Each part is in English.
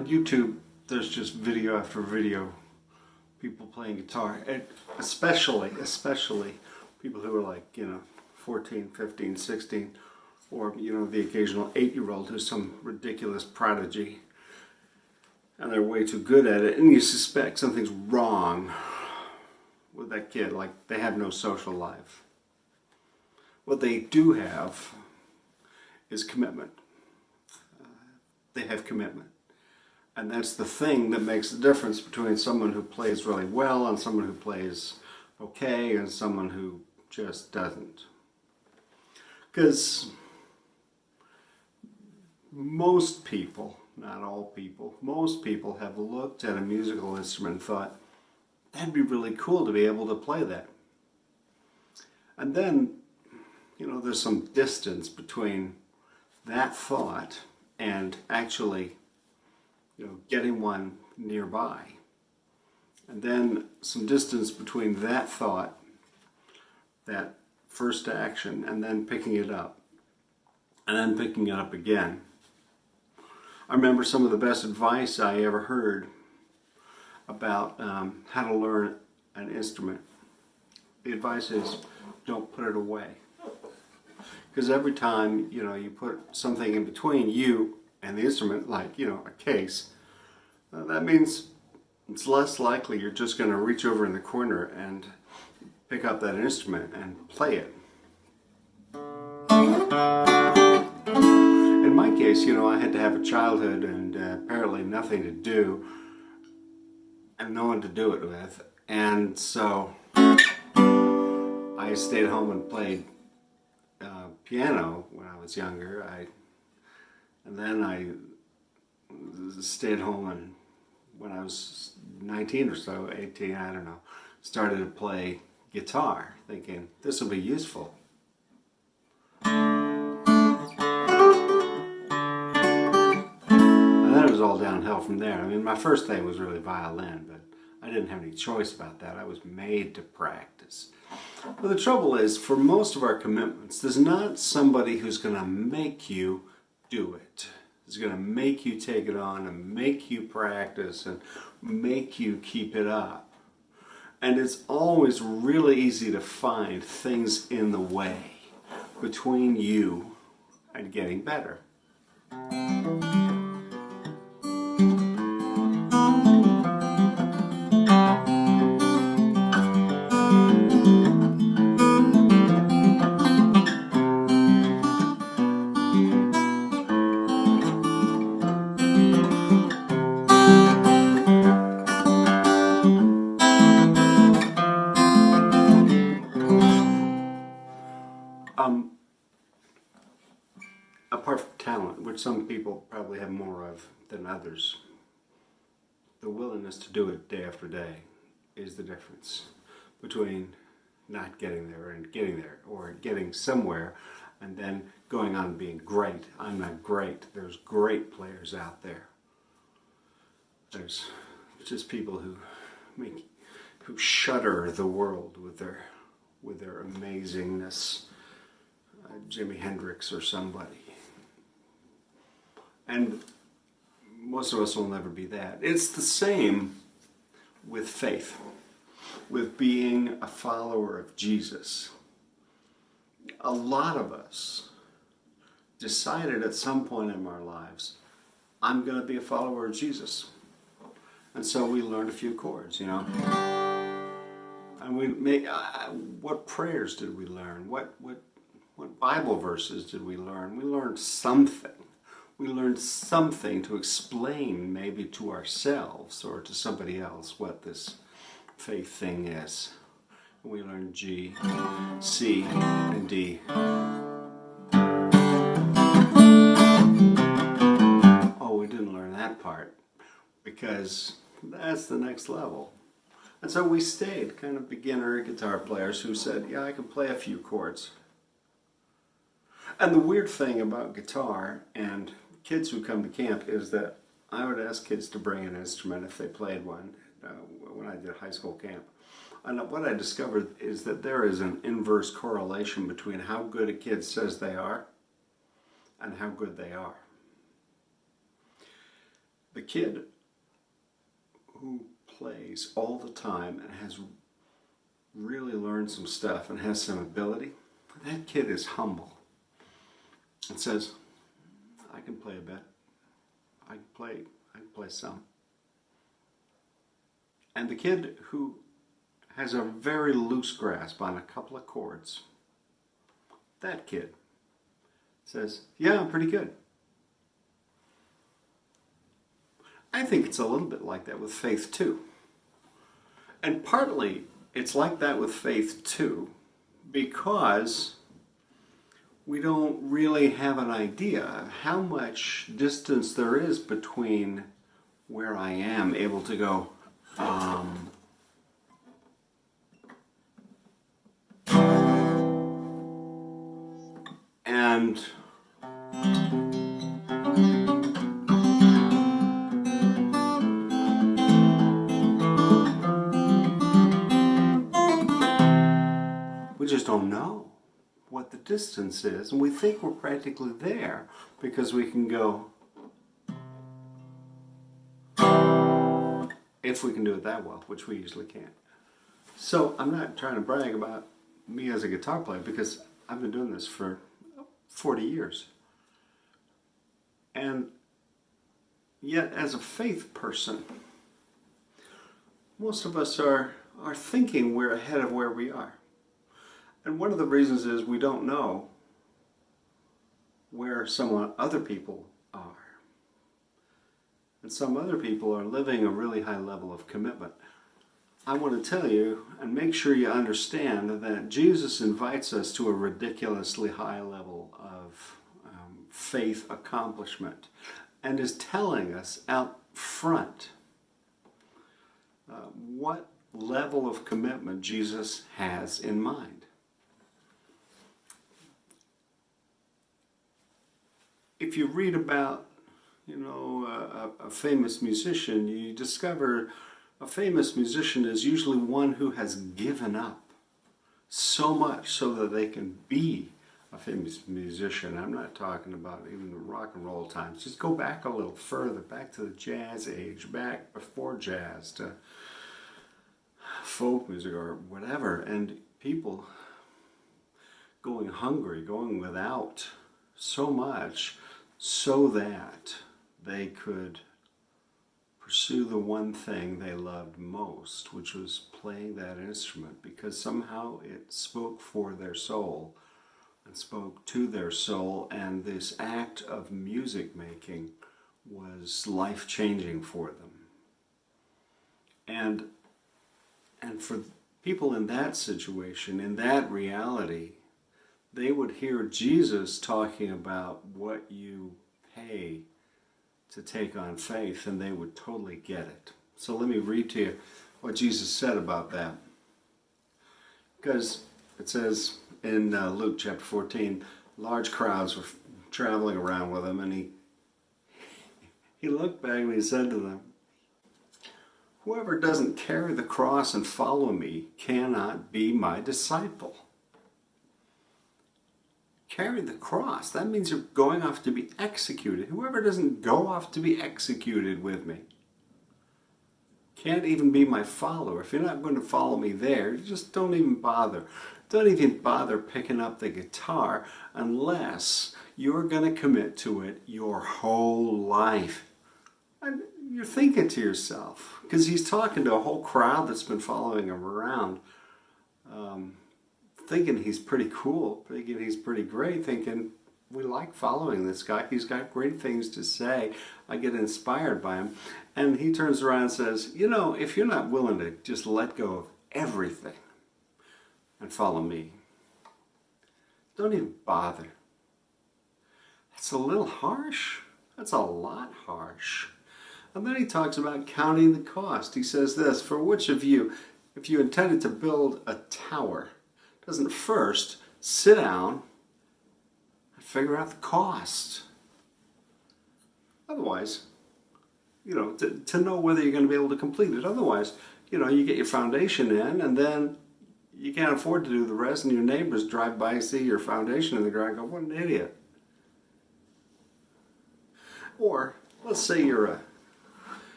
on YouTube, there's just video after video, people playing guitar, and especially people who are like, 14, 15, 16, or, the occasional 8-year-old who's some ridiculous prodigy, and they're way too good at it, and you suspect something's wrong with that kid, like they have no social life. What they do have is commitment. They have commitment. And that's the thing that makes the difference between someone who plays really well and someone who plays okay and someone who just doesn't. Because most people, not all people, most people have looked at a musical instrument and thought, that'd be really cool to be able to play that. And then, there's some distance between that thought and actually, getting one nearby. And then some distance between that thought, that first action, and then picking it up. And then picking it up again. I remember some of the best advice I ever heard about how to learn an instrument. The advice is, don't put it away. Because every time, you put something in between you and the instrument, like, a case, that means it's less likely you're just going to reach over in the corner and pick up that instrument and play it. In my case, I had to have a childhood and apparently nothing to do and no one to do it with. And so I stayed home and played piano when I was younger. And then I stayed home and when I was 19 or so, 18, I don't know, started to play guitar, thinking this will be useful. And then it was all downhill from there. I mean, my first thing was really violin, but I didn't have any choice about that. I was made to practice. But the trouble is, for most of our commitments, there's not somebody who's going to make you do it. Who's going to make you take it on and make you practice and make you keep it up. And it's always really easy to find things in the way between you and getting better. Apart from talent, which some people probably have more of than others, the willingness to do it day after day is the difference between not getting there and getting there, or getting somewhere and then going on being great. I'm not great. There's great players out there. There's just people who shudder the world with their amazingness. Jimi Hendrix or somebody. And most of us will never be that. It's the same with faith, with being a follower of Jesus. A lot of us decided at some point in our lives, I'm going to be a follower of Jesus. And so we learned a few chords, And we made, what prayers did we learn? What Bible verses did we learn? We learned something. We learned something to explain maybe to ourselves or to somebody else what this faith thing is. We learned G, C, and D. Oh, we didn't learn that part because that's the next level. And so we stayed kind of beginner guitar players who said, yeah, I can play a few chords. And the weird thing about guitar and kids who come to camp is that I would ask kids to bring an instrument if they played one when I did high school camp. And what I discovered is that there is an inverse correlation between how good a kid says they are and how good they are. The kid who plays all the time and has really learned some stuff and has some ability, that kid is humble and says, I can play a bit. I can play some. And the kid who has a very loose grasp on a couple of chords, that kid says, yeah, I'm pretty good. I think it's a little bit like that with faith too. And partly it's like that with faith too because we don't really have an idea of how much distance there is between where I am able to go, and we just don't know what the distance is, and we think we're practically there because we can go, if we can do it that well, which we usually can't. So I'm not trying to brag about me as a guitar player because I've been doing this for 40 years. And yet as a faith person, most of us are thinking we're ahead of where we are. And one of the reasons is we don't know where some other people are. And some other people are living a really high level of commitment. I want to tell you and make sure you understand that Jesus invites us to a ridiculously high level of faith accomplishment and is telling us out front what level of commitment Jesus has in mind. If you read about, a famous musician, you discover a famous musician is usually one who has given up so much so that they can be a famous musician. I'm not talking about even the rock and roll times. Just go back a little further, back to the jazz age, back before jazz to folk music or whatever, and people going hungry, going without so much so that they could pursue the one thing they loved most, which was playing that instrument, because somehow it spoke for their soul and spoke to their soul, and this act of music making was life-changing for them. And for people in that situation, in that reality, they would hear Jesus talking about what you pay to take on faith, and they would totally get it. So let me read to you what Jesus said about that. Because it says in Luke chapter 14, large crowds were traveling around with him, and he looked back and he said to them, whoever doesn't carry the cross and follow me cannot be my disciple. Carry the cross. That means you're going off to be executed. Whoever doesn't go off to be executed with me can't even be my follower. If you're not going to follow me there, just don't even bother. Don't even bother picking up the guitar unless you're going to commit to it your whole life. And you're thinking to yourself, because he's talking to a whole crowd that's been following him around, thinking he's pretty cool, thinking he's pretty great, thinking we like following this guy. He's got great things to say. I get inspired by him. And he turns around and says, if you're not willing to just let go of everything and follow me, don't even bother. That's a little harsh. That's a lot harsh. And then he talks about counting the cost. He says this, for which of you, if you intended to build a tower, doesn't first sit down and figure out the cost? Otherwise, to know whether you're going to be able to complete it. Otherwise, you get your foundation in and then you can't afford to do the rest, and your neighbors drive by and see your foundation in the ground and go, what an idiot. Or let's say you're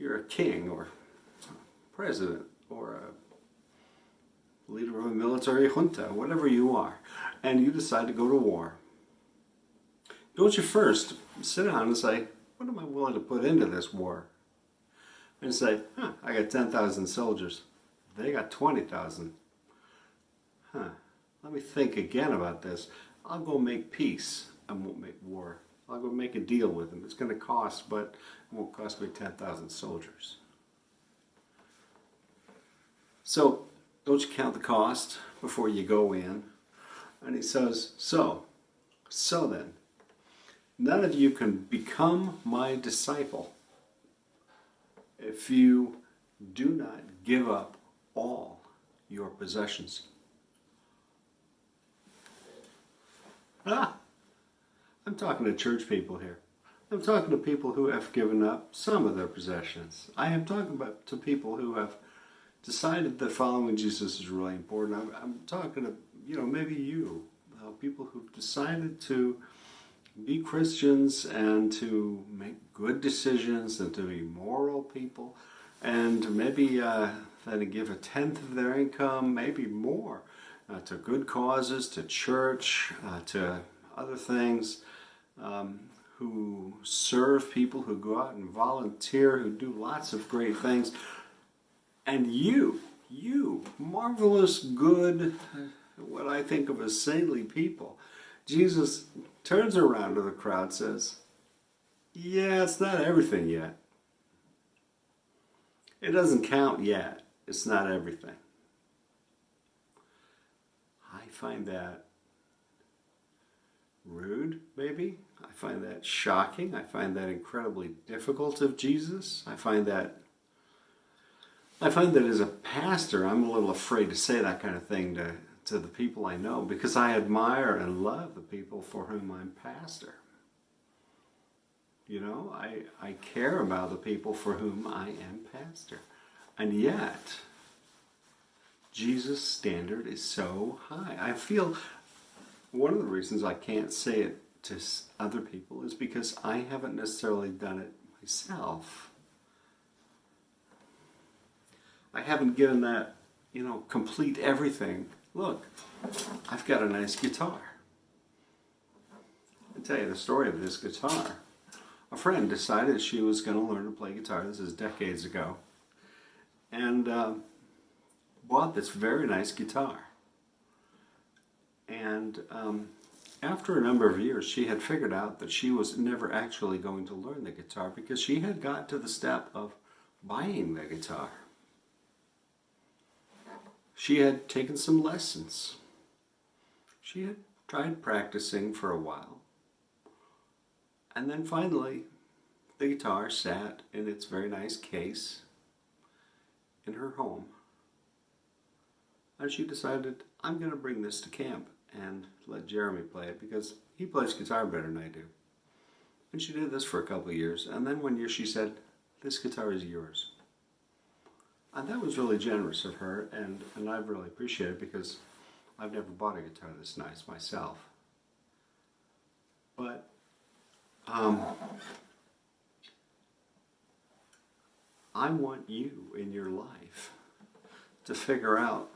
you're a king or president or a leader of a military junta, whatever you are, and you decide to go to war. Don't you first sit down and say, what am I willing to put into this war? And say, I got 10,000 soldiers. They got 20,000. Let me think again about this. I'll go make peace. I won't make war. I'll go make a deal with them. It's going to cost, but it won't cost me 10,000 soldiers. So, don't you count the cost before you go in? And he says, so then, none of you can become my disciple if you do not give up all your possessions. I'm talking to church people here. I'm talking to people who have given up some of their possessions. I am talking to people who have decided that following Jesus is really important. I'm talking to, maybe you, people who've decided to be Christians and to make good decisions and to be moral people and maybe then give a tenth of their income, maybe more, to good causes, to church, to other things, who serve people, who go out and volunteer, who do lots of great things. And you, marvelous, good, what I think of as saintly people, Jesus turns around to the crowd and says, yeah, it's not everything yet. It doesn't count yet. It's not everything. I find that rude, maybe. I find that shocking. I find that incredibly difficult of Jesus. I find that as a pastor, I'm a little afraid to say that kind of thing to the people I know because I admire and love the people for whom I'm pastor. I care about the people for whom I am pastor. And yet, Jesus' standard is so high. I feel one of the reasons I can't say it to other people is because I haven't necessarily done it myself. I haven't given that, complete everything. Look, I've got a nice guitar. I'll tell you the story of this guitar. A friend decided she was going to learn to play guitar. This is decades ago. And bought this very nice guitar. And after a number of years, she had figured out that she was never actually going to learn the guitar because she had got to the step of buying the guitar. She had taken some lessons. She had tried practicing for a while. And then finally, the guitar sat in its very nice case in her home. And she decided, I'm going to bring this to camp and let Jeremy play it because he plays guitar better than I do. And she did this for a couple of years. And then one year she said, this guitar is yours. And that was really generous of her, and I really appreciate it because I've never bought a guitar this nice myself. But I want you in your life to figure out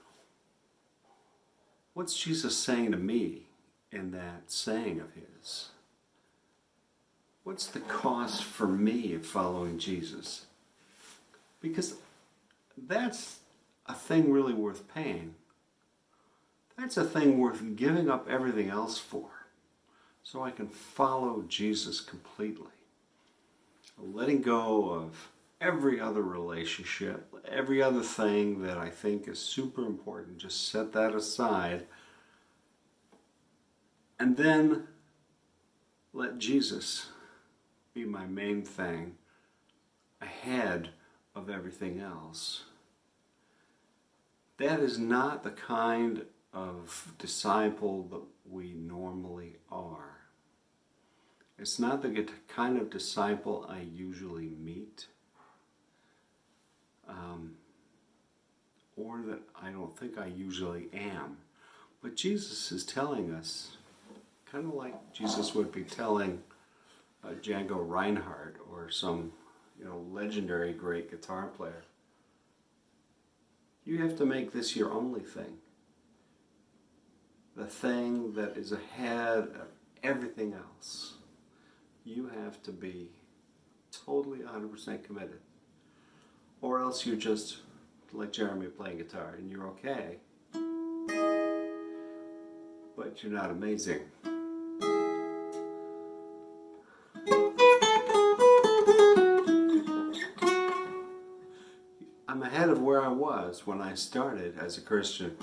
what's Jesus saying to me in that saying of his. What's the cost for me of following Jesus? Because that's a thing really worth paying. That's a thing worth giving up everything else for, so I can follow Jesus completely. Letting go of every other relationship, every other thing that I think is super important, just set that aside. And then let Jesus be my main thing ahead of everything else. That is not the kind of disciple that we normally are. It's not the kind of disciple I usually meet, or that I don't think I usually am. But Jesus is telling us, kind of like Jesus would be telling Django Reinhardt or some legendary great guitar player. You have to make this your only thing. The thing that is ahead of everything else. You have to be totally 100% committed. Or else you're just like Jeremy playing guitar and you're okay. But you're not amazing. I'm ahead of where I was when I started as a Christian.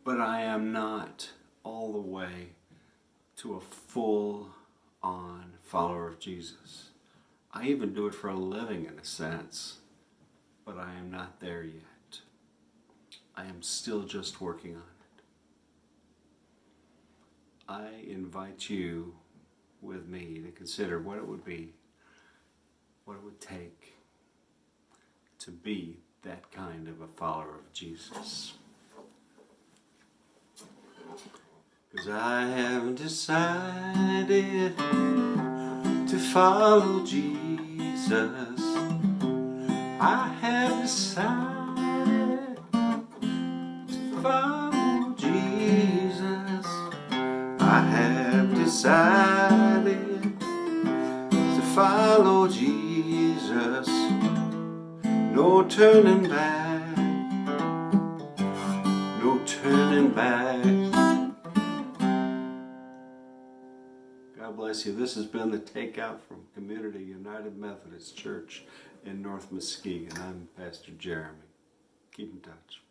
But I am not all the way to a full-on follower of Jesus. I even do it for a living in a sense, but I am not there yet. I am still just working on it. I invite you with me to consider what it would be, what it would take to be that kind of a follower of Jesus. Because I have decided to follow Jesus. I have decided to follow Jesus. I have decided to follow Jesus. No turning back. No turning back. God bless you. This has been the Takeout from Community United Methodist Church in North Muskegon. I'm Pastor Jeremy. Keep in touch.